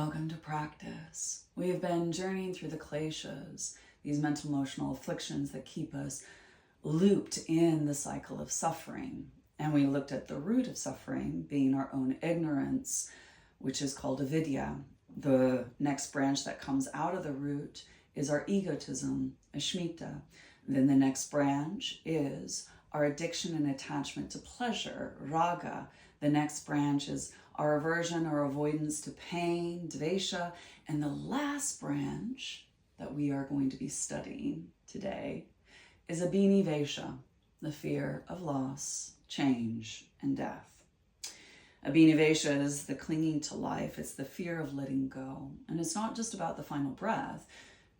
Welcome to practice. We have been journeying through the Kleshas, these mental emotional afflictions that keep us looped in the cycle of suffering. And we looked at the root of suffering being our own ignorance, which is called avidya. The next branch that comes out of the root is our egotism, ashmita. Then the next branch is our addiction and attachment to pleasure, raga. The next branch is our aversion or avoidance to pain, dvesha. And the last branch that we are going to be studying today is Abhinivesha, the fear of loss, change, and death. Abhinivesha is the clinging to life. It's the fear of letting go. And it's not just about the final breath.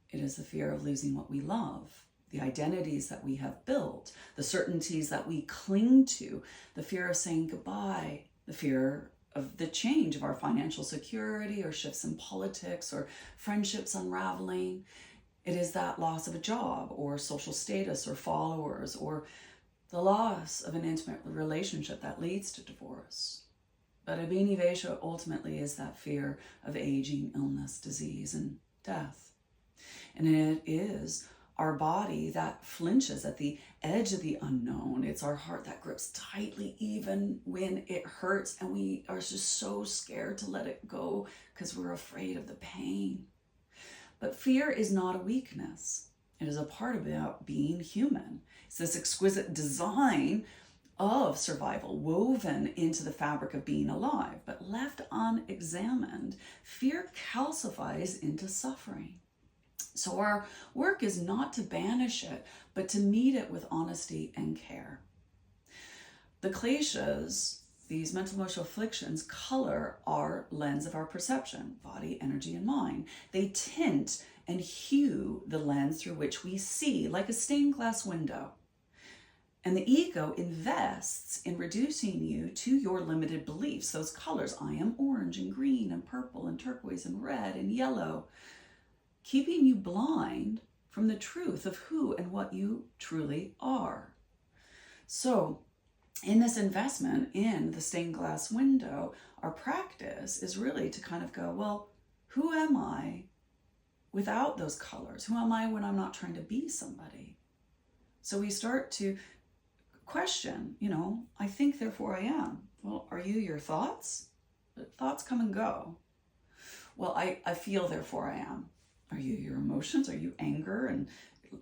It is the fear of losing what we love, the identities that we have built, the certainties that we cling to, the fear of saying goodbye, the fear of the change of our financial security or shifts in politics or friendships unraveling. It is that loss of a job or social status or followers or the loss of an intimate relationship that leads to divorce. But Abhinivesha ultimately is that fear of aging, illness, disease, and death. And it is our body that flinches at the edge of the unknown. It's our heart that grips tightly even when it hurts, and we are just so scared to let it go because we're afraid of the pain. But fear is not a weakness. It is a part about being human. It's this exquisite design of survival woven into the fabric of being alive. But left unexamined, fear calcifies into suffering. So our work is not to banish it, but to meet it with honesty and care. The Kleshas, these mental emotional afflictions, color our lens of our perception, body, energy, and mind. They tint and hue the lens through which we see, like a stained glass window. And the ego invests in reducing you to your limited beliefs, those colors. I am orange and green and purple and turquoise and red and yellow, keeping you blind from the truth of who and what you truly are. So in this investment in the stained glass window, our practice is really to kind of go, well, who am I without those colors? Who am I when I'm not trying to be somebody? So we start to question, I think, therefore I am. Well, are you your thoughts? Thoughts come and go. Well, I feel, therefore I am. Are you your emotions? Are you anger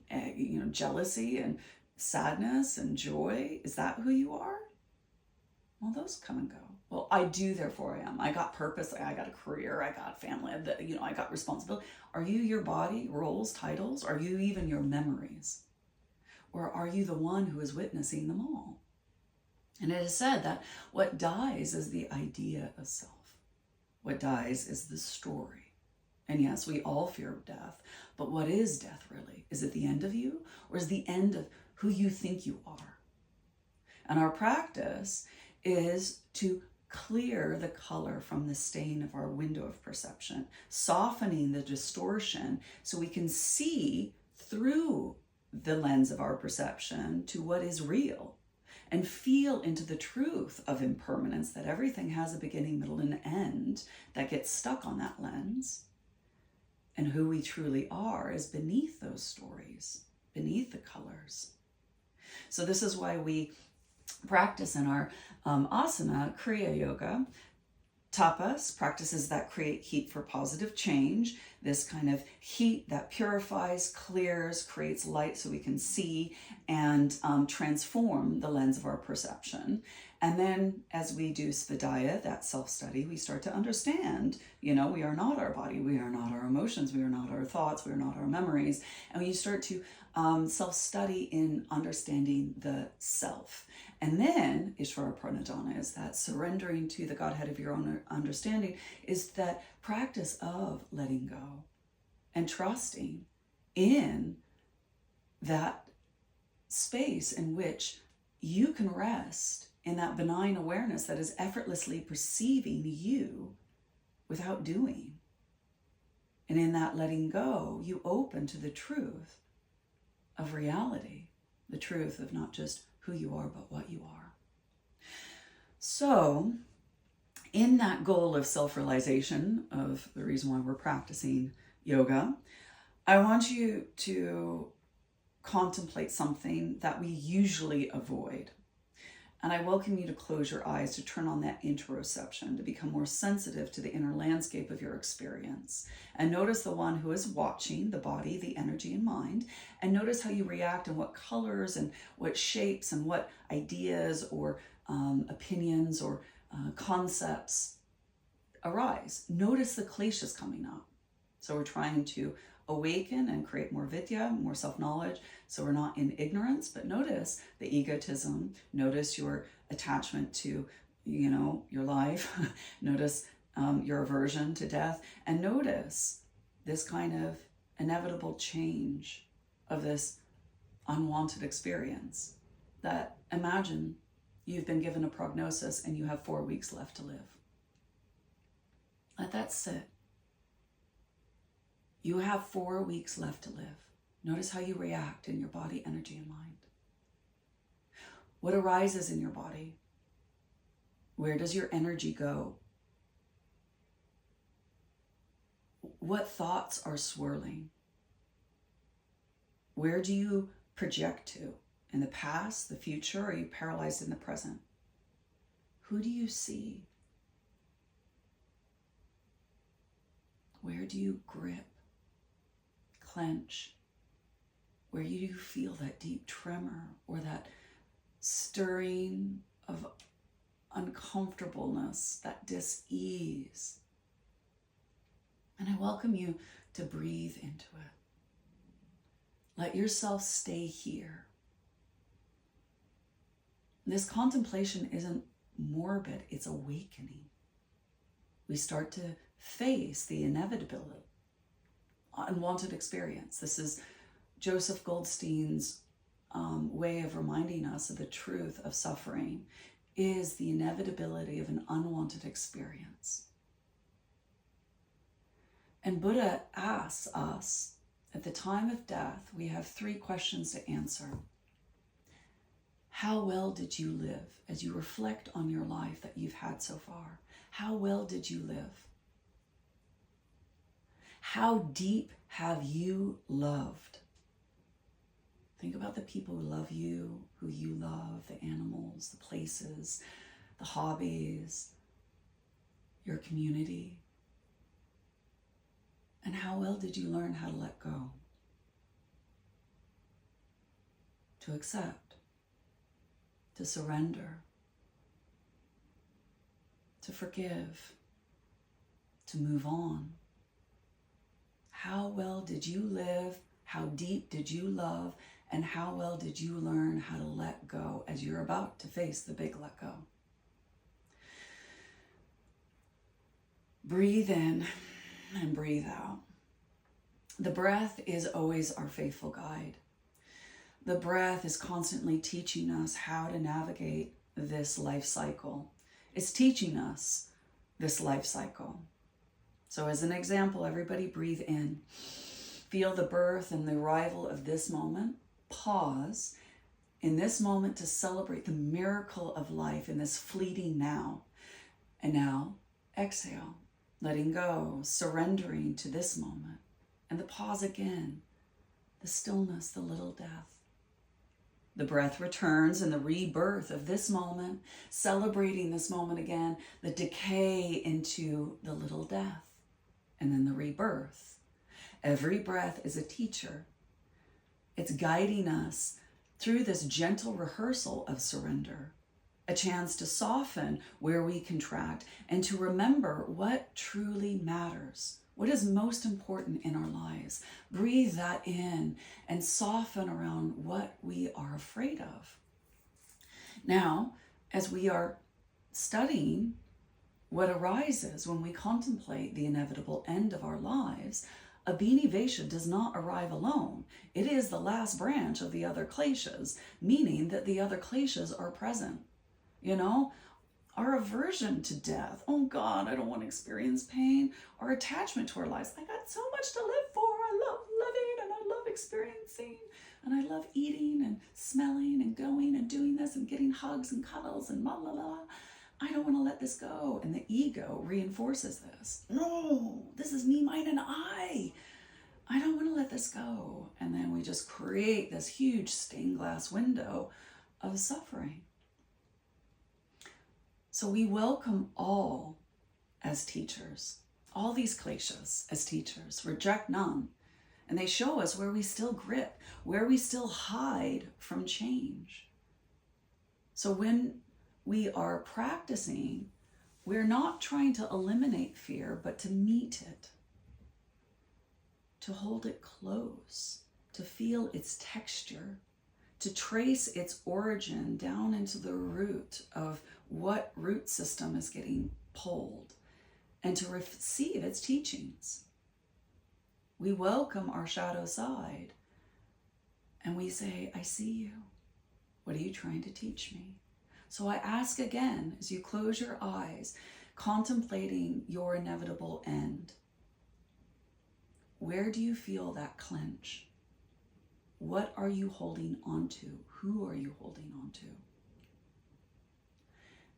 and jealousy and sadness and joy? Is that who you are? Well, those come and go. Well, I do, therefore I am. I got purpose. I got a career. I got family. I got responsibility. Are you your body, roles, titles? Are you even your memories? Or are you the one who is witnessing them all? And it is said that what dies is the idea of self. What dies is the story. And yes, we all fear death, but what is death really? Is it the end of you, or is it the end of who you think you are? And our practice is to clear the color from the stain of our window of perception, softening the distortion so we can see through the lens of our perception to what is real and feel into the truth of impermanence, that everything has a beginning, middle, and end that gets stuck on that lens. And who we truly are is beneath those stories, beneath the colors. So this is why we practice in our asana, Kriya Yoga. Tapas, practices that create heat for positive change. This kind of heat that purifies, clears, creates light so we can see and transform the lens of our perception. And then as we do Svadhyaya, that self-study, we start to understand, we are not our body, we are not our emotions, we are not our thoughts, we are not our memories. And we start to self-study in understanding the self. And then Ishvara Pranadhana is that surrendering to the Godhead of your own understanding, is that practice of letting go and trusting in that space in which you can rest in that benign awareness that is effortlessly perceiving you without doing. And in that letting go, you open to the truth of reality, the truth of not just who you are, but what you are. So in that goal of self-realization, of the reason why we're practicing yoga, I want you to contemplate something that we usually avoid. And I welcome you to close your eyes, to turn on that interoception, to become more sensitive to the inner landscape of your experience. And notice the one who is watching, the body, the energy and mind. And notice how you react and what colors and what shapes and what ideas or opinions or concepts arise. Notice the kleshas coming up. So we're trying to awaken and create more vidya, more self-knowledge, so we're not in ignorance. But notice the egotism, notice your attachment to, your life, notice your aversion to death, and notice this kind of inevitable change of this unwanted experience. That, imagine you've been given a prognosis and you have 4 weeks left to live. Let that sit. You have 4 weeks left to live. Notice how you react in your body, energy, and mind. What arises in your body? Where does your energy go? What thoughts are swirling? Where do you project to? In the past, the future, or are you paralyzed in the present? Who do you see? Where do you grip? Clench? Where do you feel that deep tremor or that stirring of uncomfortableness, that dis-ease? And I welcome you to breathe into it. Let yourself stay here. This contemplation isn't morbid, it's awakening. We start to face the inevitability, unwanted experience. This is Joseph Goldstein's way of reminding us of the truth of suffering, is the inevitability of an unwanted experience. And Buddha asks us, at the time of death, we have 3 questions to answer. How well did you live? As you reflect on your life that you've had so far, how well did you live? How deep have you loved? Think about the people who love you, who you love, the animals, the places, the hobbies, your community. And how well did you learn how to let go? To accept, to surrender, to forgive, to move on. How well did you live? How deep did you love? And how well did you learn how to let go as you're about to face the big let go? Breathe in and breathe out. The breath is always our faithful guide. The breath is constantly teaching us how to navigate this life cycle. It's teaching us this life cycle. So as an example, everybody breathe in. Feel the birth and the arrival of this moment. Pause in this moment to celebrate the miracle of life in this fleeting now. And now exhale, letting go, surrendering to this moment. And the pause again, the stillness, the little death. The breath returns in the rebirth of this moment, celebrating this moment again, the decay into the little death, and then the rebirth. Every breath is a teacher. It's guiding us through this gentle rehearsal of surrender, a chance to soften where we contract and to remember what truly matters, what is most important in our lives. Breathe that in and soften around what we are afraid of. Now, as we are studying what arises when we contemplate the inevitable end of our lives, Abhinivesha does not arrive alone. It is the last branch of the other kleshas, meaning that the other kleshas are present. Our aversion to death. Oh God, I don't want to experience pain. Our attachment to our lives. I got so much to live for. I love living and I love experiencing and I love eating and smelling and going and doing this and getting hugs and cuddles and blah, blah, blah. I don't want to let this go. And the ego reinforces this. No, this is me, mine, and I. I don't want to let this go. And then we just create this huge stained glass window of suffering. So we welcome all as teachers, all these kleshas as teachers, reject none. And they show us where we still grip, where we still hide from change. So when we are practicing, we're not trying to eliminate fear, but to meet it, to hold it close, to feel its texture, to trace its origin down into the root of what root system is getting pulled, and to receive its teachings. We welcome our shadow side and we say, I see you. What are you trying to teach me? So I ask again, as you close your eyes, contemplating your inevitable end, where do you feel that clench? What are you holding on to? Who are you holding on to?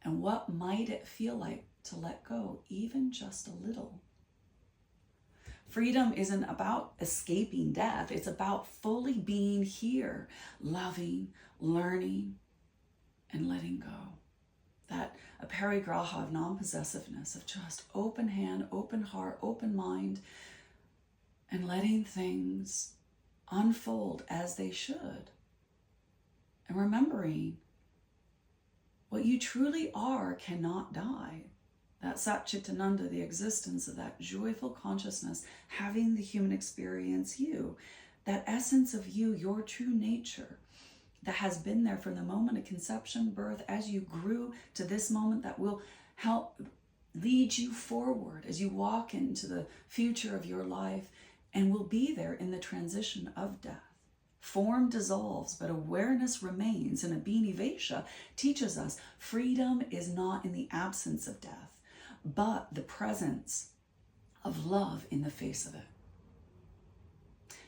And what might it feel like to let go, even just a little? Freedom isn't about escaping death. It's about fully being here, loving, learning, and letting go. That a parigraha of non-possessiveness, of just open hand, open heart, open mind, and letting things unfold as they should. And remembering what you truly are cannot die. That Satchitananda, the existence of that joyful consciousness, having the human experience you, that essence of you, your true nature, that has been there from the moment of conception, birth, as you grew to this moment, that will help lead you forward as you walk into the future of your life, and will be there in the transition of death. Form dissolves, but awareness remains. And Abhinivesha teaches us freedom is not in the absence of death, but the presence of love in the face of it.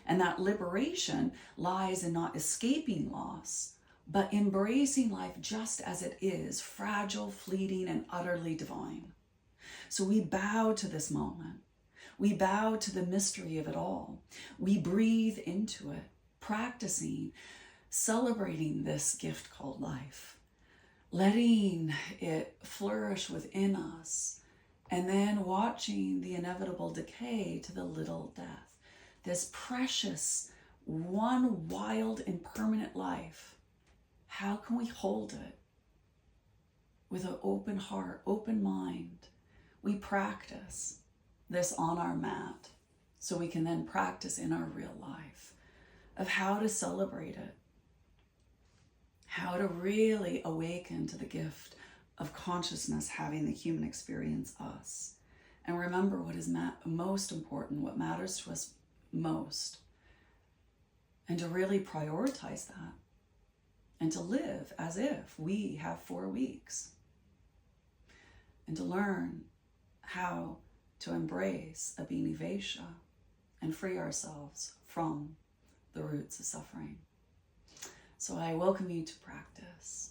And that liberation lies in not escaping loss, but embracing life just as it is, fragile, fleeting, and utterly divine. So we bow to this moment. We bow to the mystery of it all. We breathe into it, practicing, celebrating this gift called life, letting it flourish within us, and then watching the inevitable decay to the little death. This precious, one wild, impermanent life. How can we hold it with an open heart, open mind? We practice this on our mat so we can then practice in our real life of how to celebrate it, how to really awaken to the gift of consciousness having the human experience us. And remember what is most important, what matters to us most, and to really prioritize that, and to live as if we have 4 weeks, and to learn how to embrace Abhinivesha and free ourselves from the roots of suffering. So I welcome you to practice.